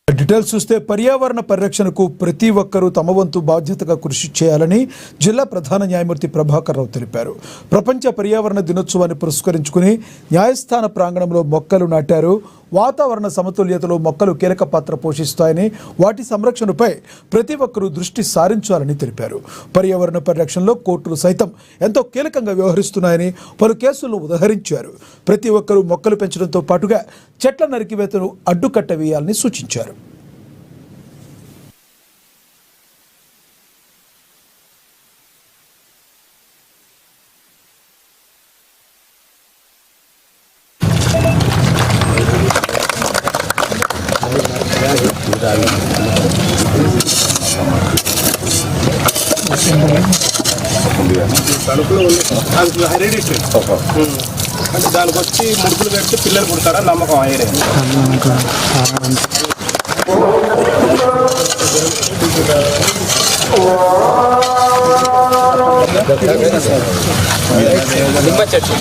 Details చూస్తే పర్యావరణ పరిరక్షణకు ప్రతి ఒక్కరూ తమ వంతు బాధ్యతగా కృషి చేయాలని జిల్లా ప్రధాన న్యాయమూర్తి ప్రభాకర్ రావు తెలిపారు. ప్రపంచ పర్యావరణ దినోత్సవాన్ని పురస్కరించుకుని న్యాయస్థాన ప్రాంగణంలో మొక్కలు నాటారు. వాతావరణ సమతుల్యతలో మొక్కలు కీలక పాత్ర పోషిస్తాయని, వాటి సంరక్షణపై ప్రతి ఒక్కరూ దృష్టి సారించాలని తెలిపారు. పర్యావరణ పరిరక్షణలో కోర్టులు సైతం ఎంతో కీలకంగా వ్యవహరిస్తున్నాయని పలు కేసులను ఉదహరించారు. ప్రతి ఒక్కరూ మొక్కలు పెంచడంతో పాటుగా చెట్ల నరికివేతను అడ్డుకట్ట వేయాలని సూచించారు. తణుకులో హెరిడిటరీ అంటే దానికి వచ్చి ముడుపులు పెడితే పిల్లలు పుడతారా నమ్మకం ఆయనే. నిమ్మ చెట్టు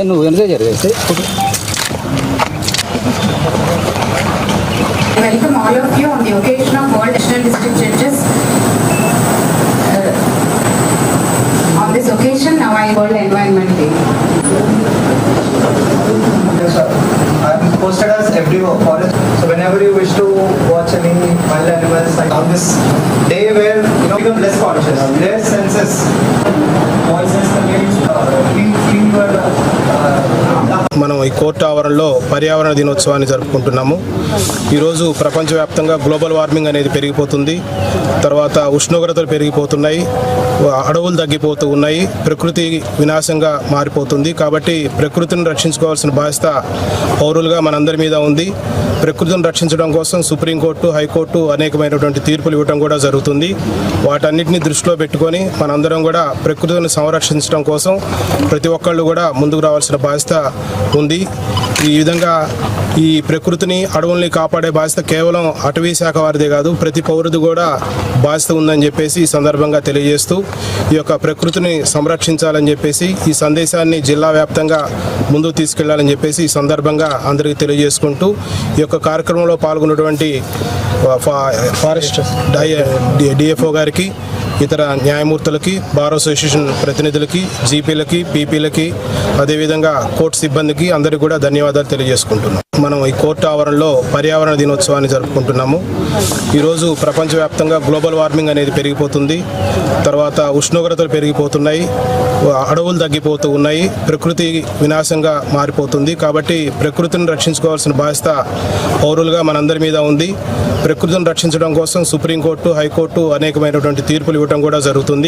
నువ్వు వెనుక జరిగేసి Welcome all of you on the occasion of World National District Judges. On this occasion, now I World Environment Day. Yes, sir. I am posted as FD forest. So whenever you wish to watch any wild animals, like on this day where become less conscious, their senses, voices, fever. మనం ఈ court ఆవరణలో పర్యావరణ దినోత్సవాన్ని జరుపుకుంటున్నాము. ఈరోజు ప్రపంచవ్యాప్తంగా global warming అనేది పెరిగిపోతుంది. తర్వాత ఉష్ణోగ్రతలు పెరిగిపోతున్నాయి, అడవులు తగ్గిపోతూ ఉన్నాయి, ప్రకృతి వినాశంగా మారిపోతుంది. కాబట్టి ప్రకృతిని రక్షించుకోవాల్సిన బాధ్యత పౌరులుగా మనందరి మీద ఉంది. ప్రకృతిని రక్షించడం కోసం సుప్రీంకోర్టు, హైకోర్టు అనేకమైనటువంటి తీర్పులు ఇవ్వడం కూడా జరుగుతుంది. వాటన్నిటిని దృష్టిలో పెట్టుకొని మనందరం కూడా ప్రకృతిని సంరక్షించడం కోసం ప్రతి ఒక్కళ్ళు కూడా ముందుకు రావాల్సిన బాధ్యత ఉంది. ఈ విధంగా ఈ ప్రకృతిని, అడవుల్ని కాపాడే బాధ్యత కేవలం అటవీ శాఖ వారిదే కాదు, ప్రతి పౌరుడు కూడా బాధ్యత ఉందని చెప్పేసి ఈ సందర్భంగా తెలియజేస్తూ ఈ యొక్క ప్రకృతిని సంరక్షించాలని చెప్పేసి ఈ సందేశాన్ని జిల్లా వ్యాప్తంగా ముందుకు తీసుకెళ్లాలని చెప్పేసి ఈ సందర్భంగా అందరికీ తెలియజేసుకుంటూ ఈ యొక్క కార్యక్రమంలో పాల్గొన్నటువంటి ఫారెస్ట్ డిఎఫ్ఓ గారికి, ఇతర న్యాయమూర్తులకి, బార్ అసోసియేషన్ ప్రతినిధులకి, జీపీలకి, పీపీలకి, అదేవిధంగా కోర్టు సిబ్బందికి అందరికీ కూడా ధన్యవాదాలు తెలియజేసుకుంటున్నాం. మనం ఈ కోర్టు ఆవరణలో పర్యావరణ దినోత్సవాన్ని జరుపుకుంటున్నాము. ఈరోజు ప్రపంచవ్యాప్తంగా గ్లోబల్ వార్మింగ్ అనేది పెరిగిపోతుంది. తర్వాత ఉష్ణోగ్రతలు పెరిగిపోతున్నాయి, అడవులు తగ్గిపోతూ ఉన్నాయి, ప్రకృతి వినాశంగా మారిపోతుంది. కాబట్టి ప్రకృతిని రక్షించుకోవాల్సిన బాధ్యత పౌరులుగా మనందరి మీద ఉంది. ప్రకృతిని రక్షించడం కోసం సుప్రీంకోర్టు, హైకోర్టు అనేకమైనటువంటి తీర్పులు ఇవ్వడం కూడా జరుగుతుంది.